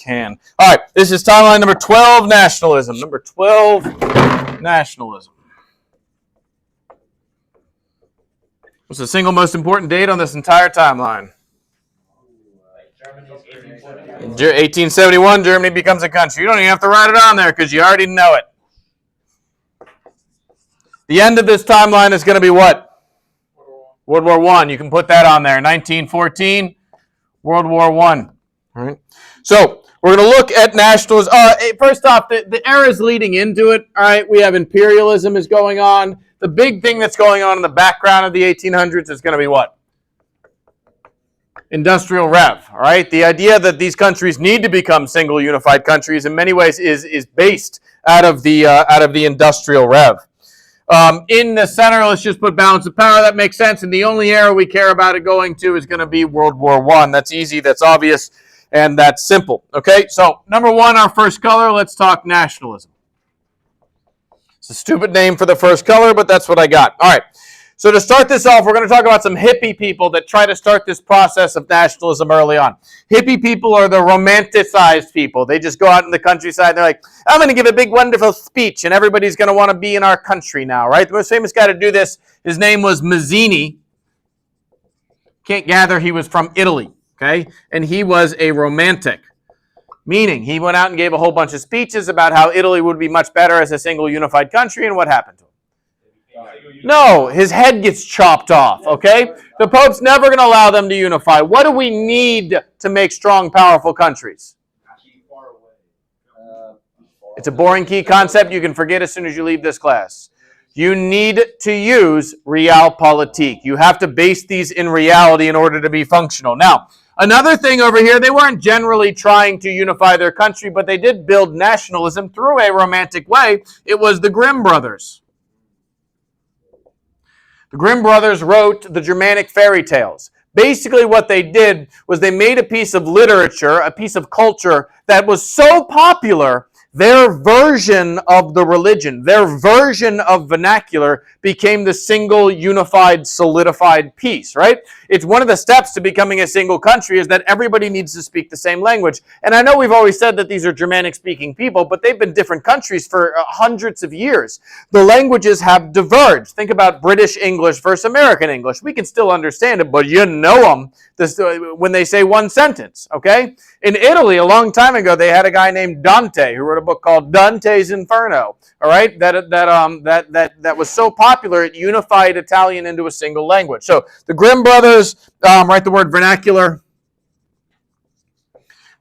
can. All right, this is timeline number 12, nationalism. Number 12, nationalism. What's the single most important date on this entire timeline? 1871, Germany becomes a country. You don't even have to write it on there because you already know it. The end of this timeline is going to be what? World War I. You can put that on there. 1914, World War I. All right. So we're going to look at nationalism. First off, the eras leading into it. All right, we have imperialism is going on. The big thing that's going on in the background of the 1800s is going to be what? Industrial rev. All right. The idea that these countries need to become single unified countries in many ways is based out of the industrial rev. In the center, let's just put balance of power. That makes sense. And the only era we care about it going to is going to be World War I. That's easy, that's obvious, and that's simple. Okay, so number one, our first color, let's talk nationalism. It's a stupid name for the first color, but that's what I got. All right, so to start this off, we're going to talk about some hippie people that try to start this process of nationalism early on. Hippie people are the romanticized people. They just go out in the countryside. They're like, I'm going to give a big, wonderful speech, and everybody's going to want to be in our country now, right? The most famous guy to do this, his name was Mazzini. Can't gather he was from Italy, okay? And he was a romantic, meaning he went out and gave a whole bunch of speeches about how Italy would be much better as a single unified country, and what happened to him? No, his head gets chopped off, okay? The Pope's never going to allow them to unify. What do we need to make strong, powerful countries? It's a boring key concept you can forget as soon as you leave this class. You need to use realpolitik. You have to base these in reality in order to be functional. Now, another thing over here, they weren't generally trying to unify their country, but they did build nationalism through a romantic way. It was the Grimm brothers. The Grimm brothers wrote the Germanic fairy tales. Basically what they did was they made a piece of literature, a piece of culture that was so popular, their version of the religion, their version of vernacular became the single, unified, solidified piece, right? It's one of the steps to becoming a single country is that everybody needs to speak the same language. And I know we've always said that these are Germanic-speaking people, but they've been different countries for hundreds of years. The languages have diverged. Think about British English versus American English. We can still understand it, but you know them when they say one sentence, okay? In Italy, a long time ago, they had a guy named Dante who wrote a book called Dante's Inferno, all right? That was so popular, it unified Italian into a single language. So the Grimm brothers write the word vernacular.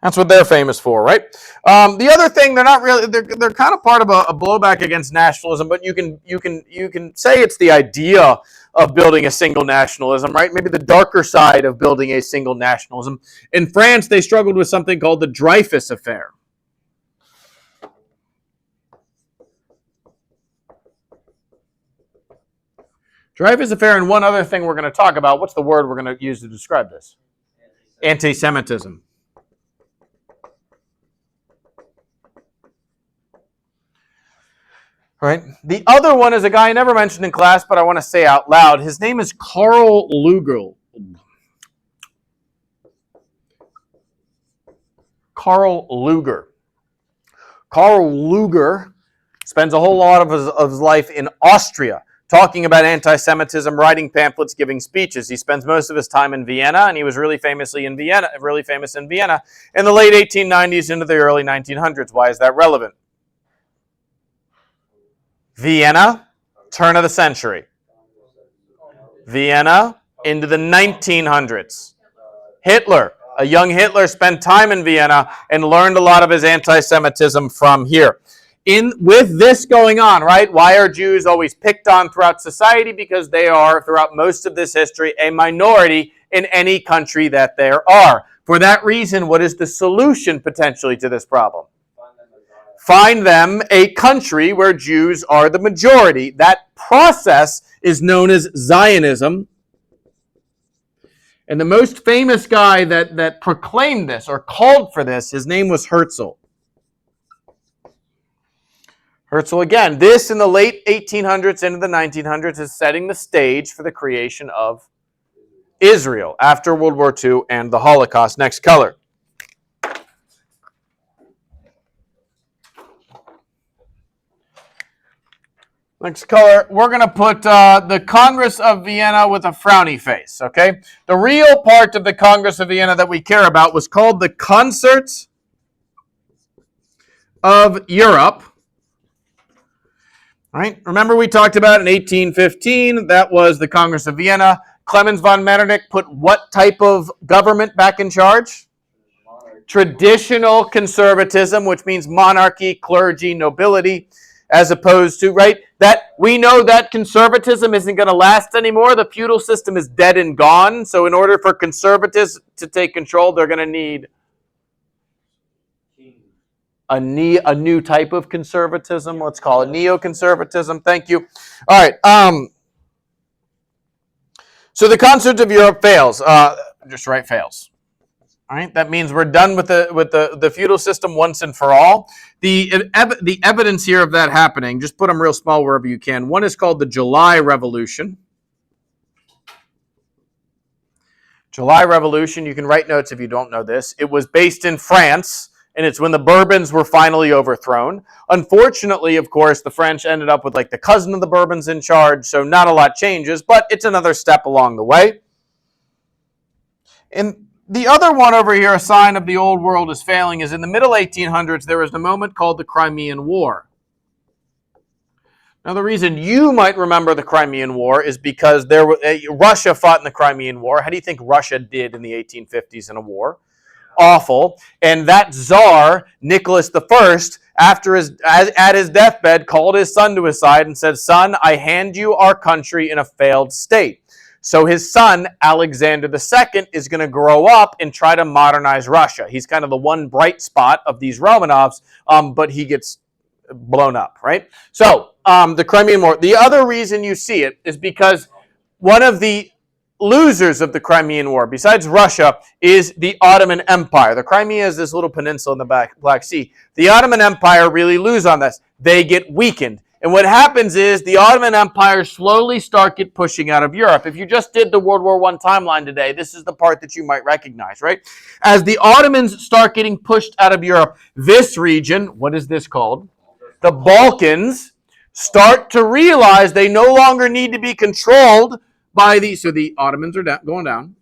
That's what they're famous for, right? The other thing, they're not really, they're kind of part of a blowback against nationalism, but you can say it's the idea of building a single nationalism, right? Maybe the darker side of building a single nationalism. In France, they struggled with something called the Dreyfus Affair. Dreyfus Affair, and one other thing we're going to talk about. What's the word we're going to use to describe this? Anti-Semitism. All right. The other one is a guy I never mentioned in class, but I want to say out loud. His name is Karl Lueger. Karl Lueger. Karl Lueger spends a whole lot of his life in Austria, talking about anti-Semitism, writing pamphlets, giving speeches. He spends most of his time in Vienna, and he was really famous in Vienna in the late 1890s into the early 1900s. Why is that relevant? Vienna, turn of the century. Vienna into the 1900s. Hitler, a young Hitler, spent time in Vienna and learned a lot of his anti-Semitism from here. With this going on, right, why are Jews always picked on throughout society? Because they are, throughout most of this history, a minority in any country that there are. For that reason, what is the solution potentially to this problem? Find them a country where Jews are the majority. That process is known as Zionism. And the most famous guy that proclaimed this or called for this, his name was Herzl. Herzl, again, this in the late 1800s into the 1900s is setting the stage for the creation of Israel after World War II and the Holocaust. Next color. Next color, we're going to put the Congress of Vienna with a frowny face, okay? The real part of the Congress of Vienna that we care about was called the Concert of Europe. All right? Remember we talked about in 1815, that was the Congress of Vienna. Clemens von Metternich put what type of government back in charge? Traditional conservatism, which means monarchy, clergy, nobility, as opposed to, right, that we know that conservatism isn't going to last anymore. The feudal system is dead and gone. So in order for conservatives to take control, they're going to need a new type of conservatism. Let's call it neoconservatism. Thank you. All right. So the Concert of Europe fails. Just write fails. All right, that means we're done with the feudal system once and for all. The evidence here of that happening, just put them real small wherever you can. One is called the July Revolution. July Revolution, you can write notes if you don't know this. It was based in France, and it's when the Bourbons were finally overthrown. Unfortunately, of course, the French ended up with like the cousin of the Bourbons in charge, so not a lot changes, but it's another step along the way. And the other one over here, a sign of the old world is failing, is in the middle 1800s, there was a moment called the Crimean War. Now, the reason you might remember the Crimean War is because Russia fought in the Crimean War. How do you think Russia did in the 1850s in a war? Awful. And that Tsar, Nicholas I, at his deathbed, called his son to his side and said, "Son, I hand you our country in a failed state." So his son, Alexander II, is going to grow up and try to modernize Russia. He's kind of the one bright spot of these Romanovs, but he gets blown up, right? So the Crimean War. The other reason you see it is because one of the losers of the Crimean War, besides Russia, is the Ottoman Empire. The Crimea is this little peninsula in the Black Sea. The Ottoman Empire really lose on this. They get weakened. And what happens is the Ottoman Empire slowly get pushing out of Europe. If you just did the World War I timeline today, this is the part that you might recognize, right? As the Ottomans start getting pushed out of Europe, this region, what is this called? The Balkans, start to realize they no longer need to be controlled by so the Ottomans are going down.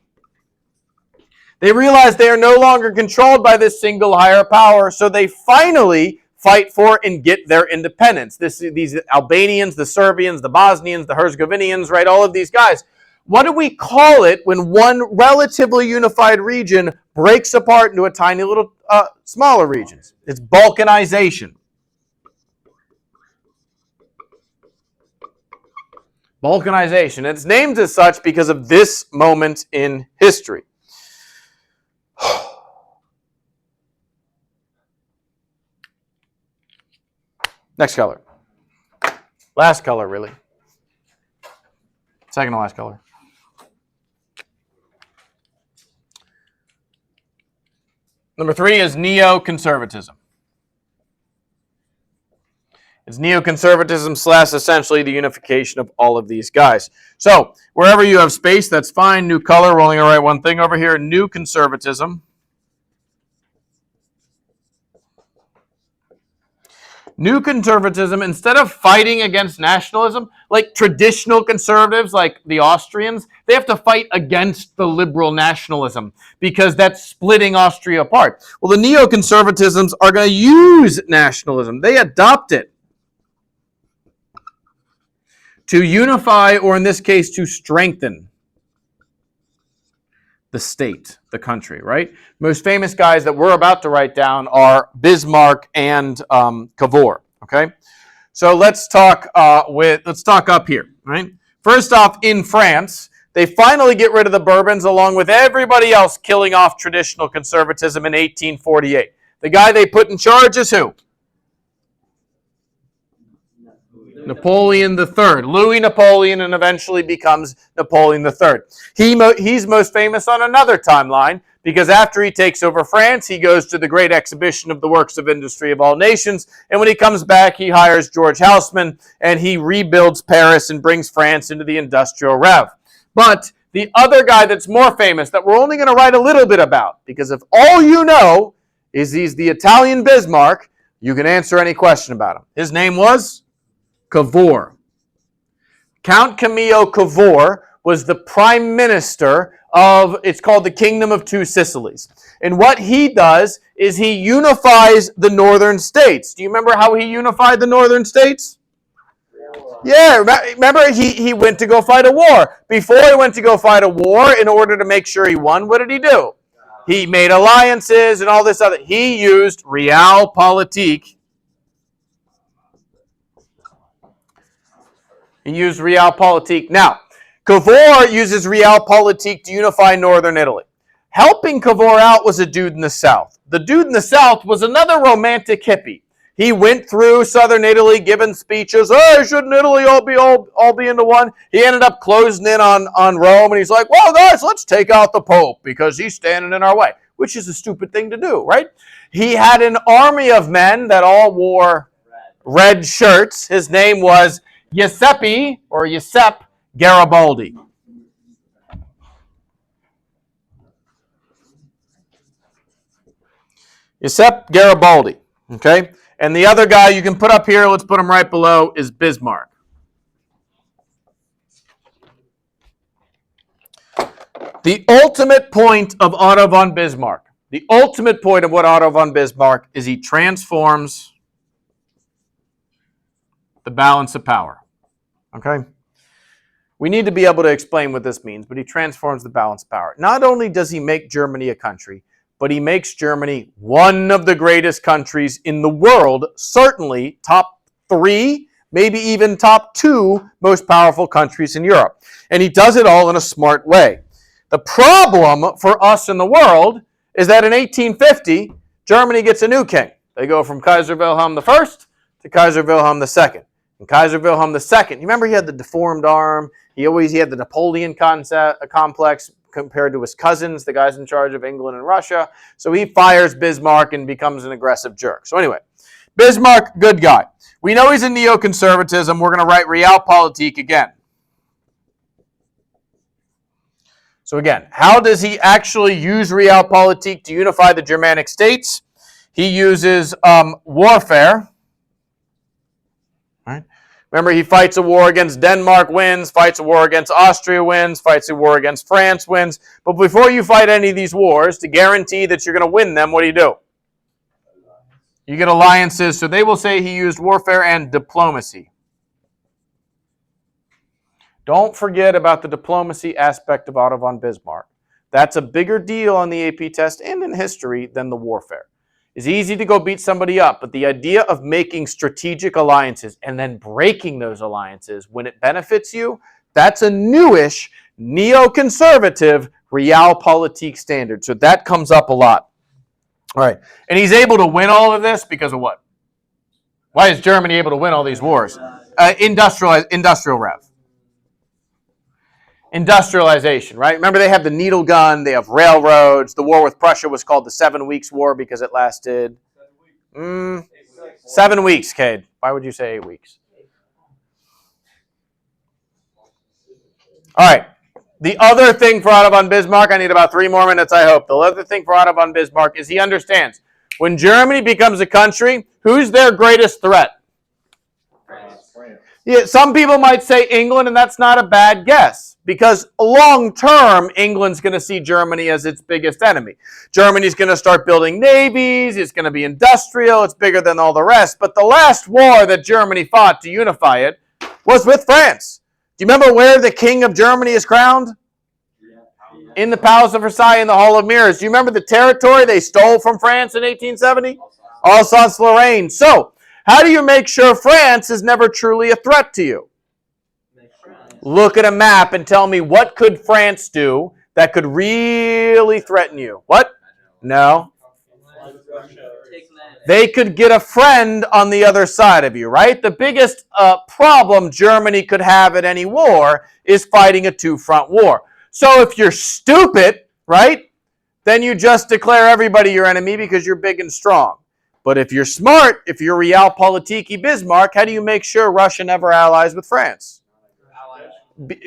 They realize they are no longer controlled by this single higher power, so they finally fight for and get their independence. These Albanians, the Serbians, the Bosnians, the Herzegovinians, right? All of these guys. What do we call it when one relatively unified region breaks apart into a tiny little smaller regions? It's balkanization. Balkanization. It's named as such because of this moment in history. Next color. Last color, really. Second to last color. Number 3 is neoconservatism. It's neoconservatism / essentially the unification of all of these guys. So, wherever you have space, that's fine. New color, we're only going to write one thing over here. New conservatism. New conservatism, instead of fighting against nationalism, like traditional conservatives, like the Austrians, they have to fight against the liberal nationalism because that's splitting Austria apart. Well, the neoconservatisms are going to use nationalism. They adopt it to unify, or in this case, to strengthen the state, the country, right? Most famous guys that we're about to write down are Bismarck and Cavour, okay? So let's talk up here, right? First off, in France, they finally get rid of the Bourbons along with everybody else killing off traditional conservatism in 1848. The guy they put in charge is who? Napoleon III. Louis Napoleon, and eventually becomes Napoleon III. He's most famous on another timeline because after he takes over France, he goes to the Great Exhibition of the Works of Industry of All Nations, and when he comes back, he hires George Haussmann, and he rebuilds Paris and brings France into the Industrial Rev. But the other guy that's more famous that we're only going to write a little bit about, because if all you know is he's the Italian Bismarck, you can answer any question about him. His name was Cavour. Count Camillo Cavour was the prime minister of, it's called the Kingdom of Two Sicilies. And what he does is he unifies the northern states. Do you remember how he unified the northern states? Yeah, remember he went to go fight a war. Before he went to go fight a war, in order to make sure he won, what did he do? He made alliances and all this other. He used realpolitik. He used realpolitik. Now, Cavour uses realpolitik to unify northern Italy. Helping Cavour out was a dude in the south. The dude in the south was another romantic hippie. He went through southern Italy giving speeches. Oh, shouldn't Italy all be into one? He ended up closing in on Rome, and he's like, well, guys, let's take out the Pope because he's standing in our way, which is a stupid thing to do, right? He had an army of men that all wore red shirts. His name was Giuseppe Garibaldi. Giuseppe Garibaldi, okay? And the other guy you can put up here, let's put him right below, is Bismarck. The ultimate point of Otto von Bismarck, the ultimate point of what Otto von Bismarck is he transforms the balance of power, okay? We need to be able to explain what this means, but he transforms the balance of power. Not only does he make Germany a country, but he makes Germany one of the greatest countries in the world, certainly top 3, maybe even top 2 most powerful countries in Europe. And he does it all in a smart way. The problem for us in the world is that in 1850, Germany gets a new king. They go from Kaiser Wilhelm I to Kaiser Wilhelm II. And Kaiser Wilhelm II, you remember he had the deformed arm, he had the Napoleon complex, compared to his cousins, the guys in charge of England and Russia. So he fires Bismarck and becomes an aggressive jerk. So anyway, Bismarck, good guy. We know he's a neoconservatism. We're going to write realpolitik again. So again, how does he actually use realpolitik to unify the Germanic states? He uses warfare. Right? Remember, he fights a war against Denmark, wins, fights a war against Austria, wins, fights a war against France, wins. But before you fight any of these wars, to guarantee that you're going to win them, what do? You get alliances. So they will say he used warfare and diplomacy. Don't forget about the diplomacy aspect of Otto von Bismarck. That's a bigger deal on the AP test and in history than the warfare. It's easy to go beat somebody up, but the idea of making strategic alliances and then breaking those alliances when it benefits you, that's a newish neoconservative realpolitik standard. So that comes up a lot. All right. And he's able to win all of this because of what? Why is Germany able to win all these wars? Industrial rev. Industrialization, right? Remember, they have the needle gun, they have railroads. The war with Prussia was called the 7 Weeks War because it lasted 7 weeks, Cade. Why would you say 8 weeks? All right. The other thing for Otto von Bismarck, I need about 3 more minutes, I hope. The other thing for Otto von Bismarck is he understands when Germany becomes a country, who's their greatest threat? Yeah, some people might say England, and that's not a bad guess because long-term, England's going to see Germany as its biggest enemy. Germany's going to start building navies. It's going to be industrial. It's bigger than all the rest. But the last war that Germany fought to unify it was with France. Do you remember where the King of Germany is crowned? In the Palace of Versailles in the Hall of Mirrors. Do you remember the territory they stole from France in 1870? Alsace-Lorraine. So, how do you make sure France is never truly a threat to you? Look at a map and tell me what could France do that could really threaten you. What? No. They could get a friend on the other side of you, right? The biggest problem Germany could have at any war is fighting a two-front war. So if you're stupid, right, then you just declare everybody your enemy because you're big and strong. But if you're smart, if you're realpolitik Bismarck, how do you make sure Russia never allies with France?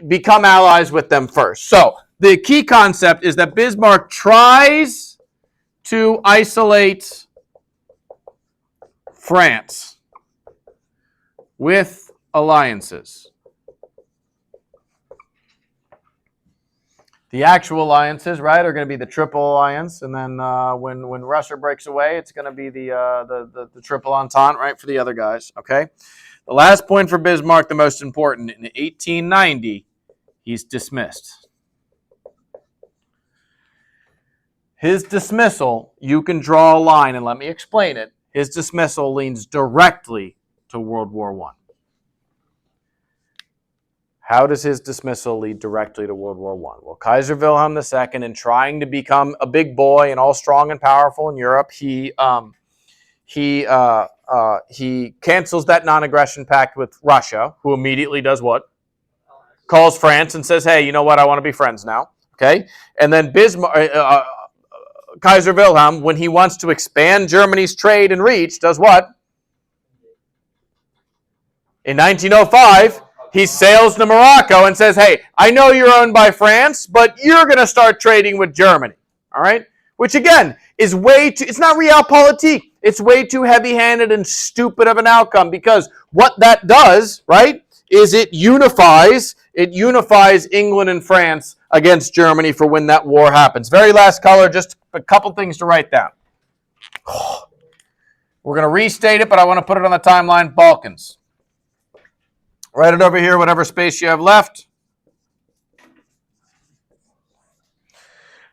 Become allies with them first. So the key concept is that Bismarck tries to isolate France with alliances. The actual alliances, right, are going to be the Triple Alliance, and then when Russia breaks away, it's going to be the Triple Entente, right, for the other guys. Okay. The last point for Bismarck, the most important, in 1890, he's dismissed. His dismissal, you can draw a line, and let me explain it. His dismissal leans directly to World War I. How does his dismissal lead directly to World War I? Well, Kaiser Wilhelm II, in trying to become a big boy and all strong and powerful in Europe, he cancels that non-aggression pact with Russia, who immediately does what? Calls France and says, "Hey, you know what? I want to be friends now." Okay, and then Kaiser Wilhelm, when he wants to expand Germany's trade and reach, does what? In 1905. He sails to Morocco and says, "Hey, I know you're owned by France, but you're going to start trading with Germany." All right? Which, again, is way too, it's not realpolitik. It's way too heavy-handed and stupid of an outcome, because what that does, right, is it unifies England and France against Germany for when that war happens. Very last color, just a couple things to write down. We're going to restate it, but I want to put it on the timeline. Balkans. Write it over here, whatever space you have left.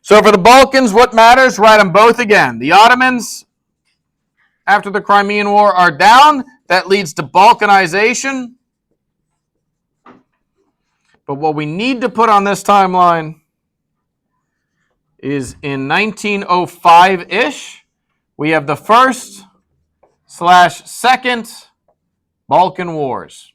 So for the Balkans, what matters? Write them both again. The Ottomans, after the Crimean War, are down. That leads to Balkanization. But what we need to put on this timeline is in 1905-ish, we have the first/second Balkan Wars.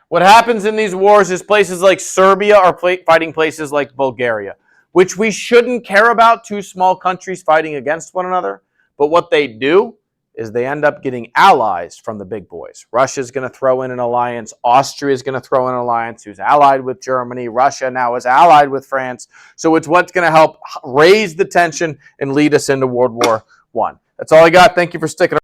What happens in these wars is places like Serbia are fighting places like Bulgaria, which we shouldn't care about, two small countries fighting against one another. But what they do is they end up getting allies from the big boys. Russia's going to throw in an alliance. Austria is going to throw in an alliance who's allied with Germany. Russia now is allied with France. So it's what's going to help raise the tension and lead us into World War I. That's all I got. Thank you for sticking around.